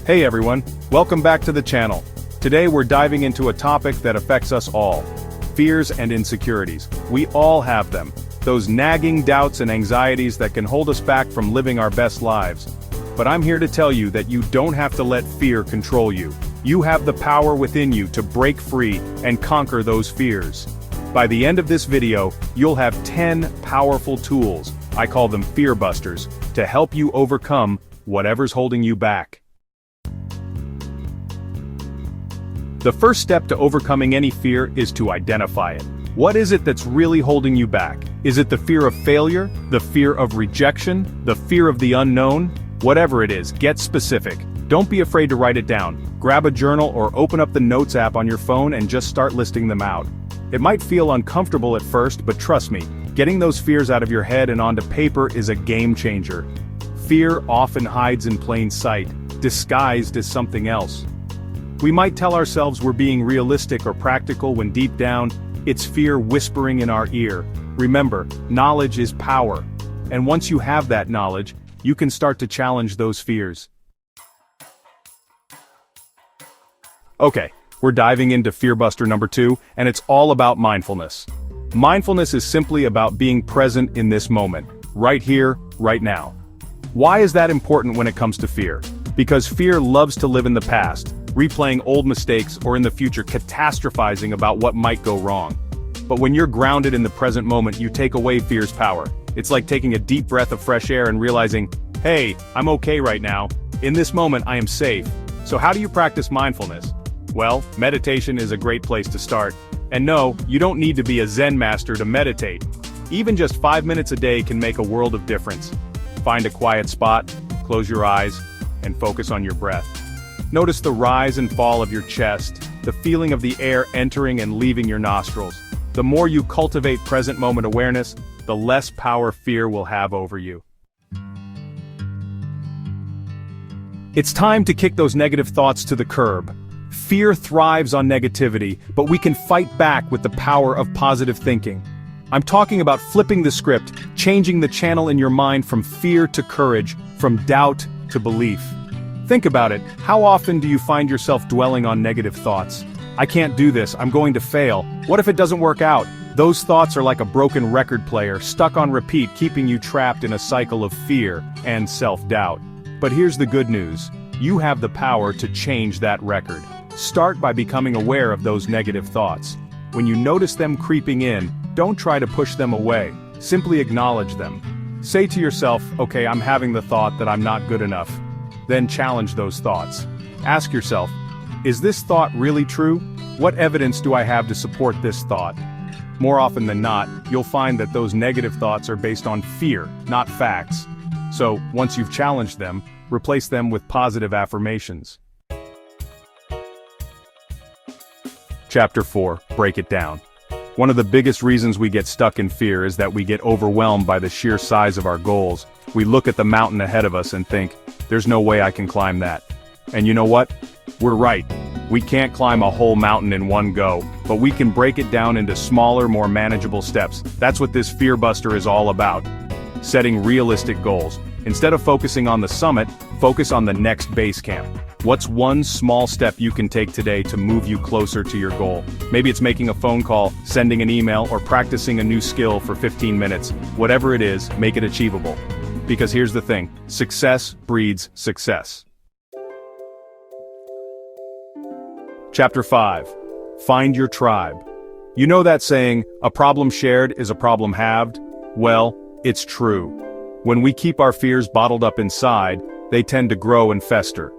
Hey everyone, welcome back to the channel. Today we're diving into a topic that affects us all. Fears and insecurities. We all have them. Those nagging doubts and anxieties that can hold us back from living our best lives. But I'm here to tell you that you don't have to let fear control you. You have the power within you to break free and conquer those fears. By the end of this video, you'll have 10 powerful tools, I call them fear busters, to help you overcome whatever's holding you back. The first step to overcoming any fear is to identify it. What is it that's really holding you back? Is it the fear of failure? The fear of rejection? The fear of the unknown? Whatever it is, get specific. Don't be afraid to write it down. Grab a journal or open up the Notes app on your phone and just start listing them out. It might feel uncomfortable at first, but trust me, getting those fears out of your head and onto paper is a game changer. Fear often hides in plain sight, disguised as something else. We might tell ourselves we're being realistic or practical when deep down, it's fear whispering in our ear. Remember, knowledge is power. And once you have that knowledge, you can start to challenge those fears. Okay, we're diving into fear buster number 2, and it's all about mindfulness. Mindfulness is simply about being present in this moment, right here, right now. Why is that important when it comes to fear? Because fear loves to live in the past, replaying old mistakes, or in the future catastrophizing about what might go wrong. But when you're grounded in the present moment, you take away fear's power. It's like taking a deep breath of fresh air and realizing, hey, I'm okay right now. In this moment, I am safe. So how do you practice mindfulness? Well, meditation is a great place to start. And no, you don't need to be a Zen master to meditate. Even just 5 minutes a day can make a world of difference. Find a quiet spot, close your eyes, and focus on your breath. Notice the rise and fall of your chest, the feeling of the air entering and leaving your nostrils. The more you cultivate present moment awareness, the less power fear will have over you. It's time to kick those negative thoughts to the curb. Fear thrives on negativity, but we can fight back with the power of positive thinking. I'm talking about flipping the script, changing the channel in your mind from fear to courage, from doubt to belief. Think about it, how often do you find yourself dwelling on negative thoughts? I can't do this, I'm going to fail. What if it doesn't work out? Those thoughts are like a broken record player, stuck on repeat, keeping you trapped in a cycle of fear and self-doubt. But here's the good news. You have the power to change that record. Start by becoming aware of those negative thoughts. When you notice them creeping in, don't try to push them away. Simply acknowledge them. Say to yourself, okay, I'm having the thought that I'm not good enough. Then challenge those thoughts. Ask yourself, is this thought really true? What evidence do I have to support this thought? More often than not, you'll find that those negative thoughts are based on fear, not facts. So, once you've challenged them, replace them with positive affirmations. Chapter 4, Break It Down. One of the biggest reasons we get stuck in fear is that we get overwhelmed by the sheer size of our goals. We look at the mountain ahead of us and think, there's no way I can climb that. And you know what? We're right. We can't climb a whole mountain in one go, but we can break it down into smaller, more manageable steps. That's what this fear buster is all about. Setting realistic goals. Instead of focusing on the summit, focus on the next base camp. What's one small step you can take today to move you closer to your goal? Maybe it's making a phone call, sending an email, or practicing a new skill for 15 minutes. Whatever it is, make it achievable. Because here's the thing, success breeds success. Chapter 5. Find your tribe. You know that saying, a problem shared is a problem halved? Well, it's true. When we keep our fears bottled up inside, they tend to grow and fester.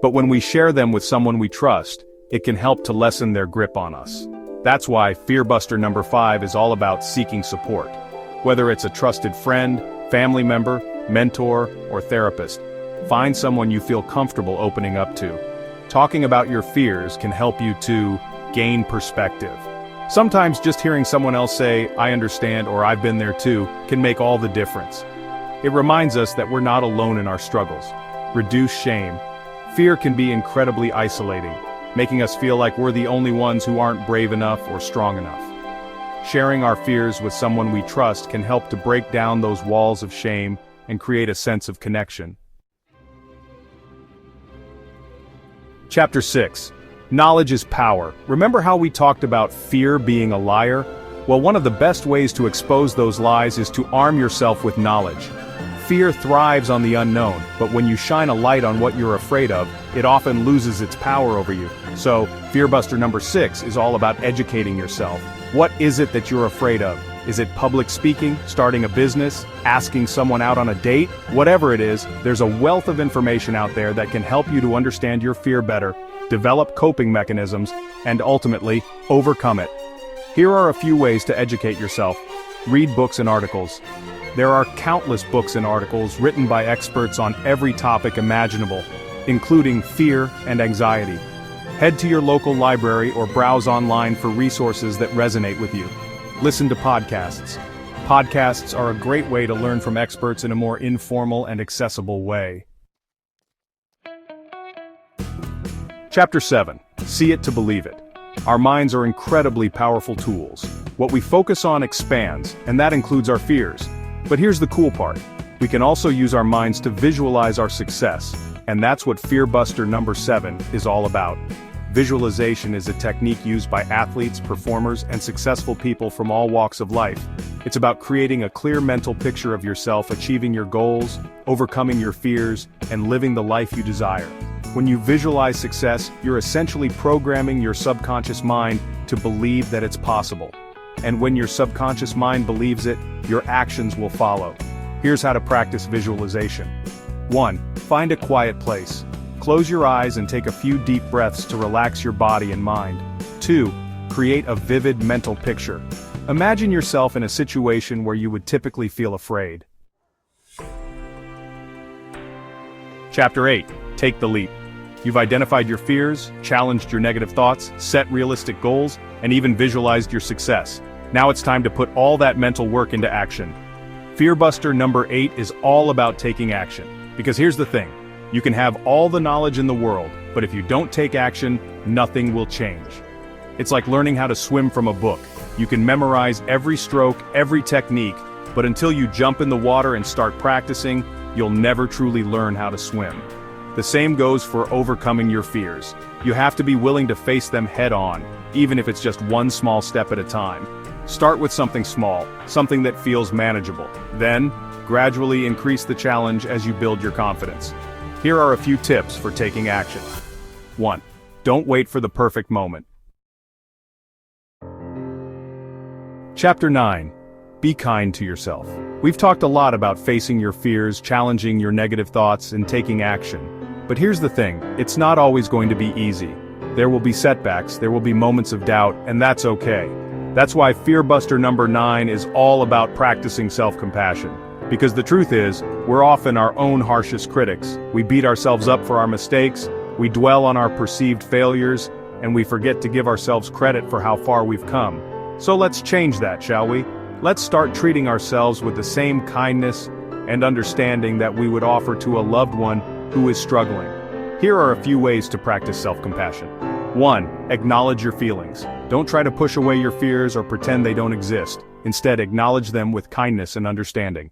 But when we share them with someone we trust, it can help to lessen their grip on us. That's why fear buster number 5 is all about seeking support. Whether it's a trusted friend, family member, mentor, or therapist, find someone you feel comfortable opening up to. Talking about your fears can help you to gain perspective. Sometimes just hearing someone else say, I understand, or I've been there too, can make all the difference. It reminds us that we're not alone in our struggles. Reduce shame. Fear can be incredibly isolating, making us feel like we're the only ones who aren't brave enough or strong enough. Sharing our fears with someone we trust can help to break down those walls of shame and create a sense of connection. Chapter 6. Knowledge is power. Remember how we talked about fear being a liar? Well, one of the best ways to expose those lies is to arm yourself with knowledge. Fear thrives on the unknown, but when you shine a light on what you're afraid of, it often loses its power over you. So, Fearbuster number 6 is all about educating yourself. What is it that you're afraid of? Is it public speaking, starting a business, asking someone out on a date? Whatever it is, there's a wealth of information out there that can help you to understand your fear better, develop coping mechanisms, and ultimately, overcome it. Here are a few ways to educate yourself. Read books and articles. There are countless books and articles written by experts on every topic imaginable, including fear and anxiety. Head to your local library or browse online for resources that resonate with you. Listen to podcasts. Podcasts are a great way to learn from experts in a more informal and accessible way. Chapter 7. See it to believe it. Our minds are incredibly powerful tools. What we focus on expands, and that includes our fears. But here's the cool part. We can also use our minds to visualize our success, and that's what Fearbuster number 7 is all about. Visualization is a technique used by athletes, performers, and successful people from all walks of life. It's about creating a clear mental picture of yourself achieving your goals, overcoming your fears, and living the life you desire. When you visualize success, you're essentially programming your subconscious mind to believe that it's possible. And when your subconscious mind believes it, your actions will follow. Here's how to practice visualization. 1. Find a quiet place. Close your eyes and take a few deep breaths to relax your body and mind. 2. Create a vivid mental picture. Imagine yourself in a situation where you would typically feel afraid. Chapter 8. Take the leap. You've identified your fears, challenged your negative thoughts, set realistic goals, and even visualized your success. Now it's time to put all that mental work into action. Fearbuster number 8 is all about taking action. Because here's the thing, you can have all the knowledge in the world, but if you don't take action, nothing will change. It's like learning how to swim from a book. You can memorize every stroke, every technique, but until you jump in the water and start practicing, you'll never truly learn how to swim. The same goes for overcoming your fears. You have to be willing to face them head on, even if it's just one small step at a time. Start with something small, something that feels manageable. Then, gradually increase the challenge as you build your confidence. Here are a few tips for taking action. 1. Don't wait for the perfect moment. Chapter 9. Be kind to yourself. We've talked a lot about facing your fears, challenging your negative thoughts, and taking action. But here's the thing, it's not always going to be easy. There will be setbacks, there will be moments of doubt, and that's okay. That's why Fearbuster number 9 is all about practicing self-compassion. Because the truth is, we're often our own harshest critics. We beat ourselves up for our mistakes, we dwell on our perceived failures, and we forget to give ourselves credit for how far we've come. So let's change that, shall we? Let's start treating ourselves with the same kindness and understanding that we would offer to a loved one who is struggling. Here are a few ways to practice self-compassion. 1. Acknowledge your feelings. Don't try to push away your fears or pretend they don't exist. Instead, acknowledge them with kindness and understanding.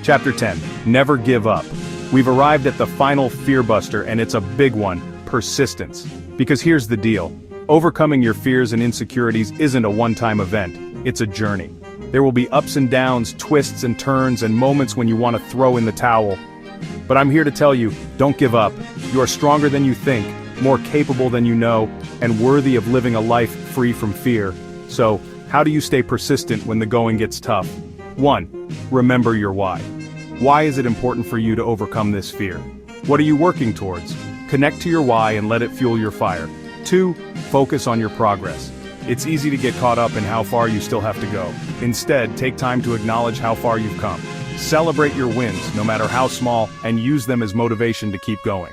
Chapter 10. Never give up. We've arrived at the final Fearbuster, and it's a big one, persistence. Because here's the deal. Overcoming your fears and insecurities isn't a one-time event, it's a journey. There will be ups and downs, twists and turns, and moments when you want to throw in the towel. But I'm here to tell you, don't give up. You are stronger than you think, more capable than you know, and worthy of living a life free from fear. So, how do you stay persistent when the going gets tough? 1. Remember your why. Why is it important for you to overcome this fear? What are you working towards? Connect to your why and let it fuel your fire. 2. Focus on your progress. It's easy to get caught up in how far you still have to go. Instead, take time to acknowledge how far you've come. Celebrate your wins, no matter how small, and use them as motivation to keep going.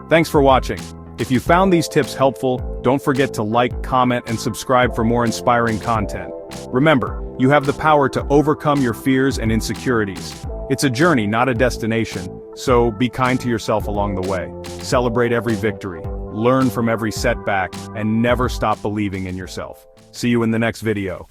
Thanks for watching. If you found these tips helpful, don't forget to like, comment, and subscribe for more inspiring content. Remember, you have the power to overcome your fears and insecurities. It's a journey, not a destination, so be kind to yourself along the way. Celebrate every victory, learn from every setback, and never stop believing in yourself. See you in the next video.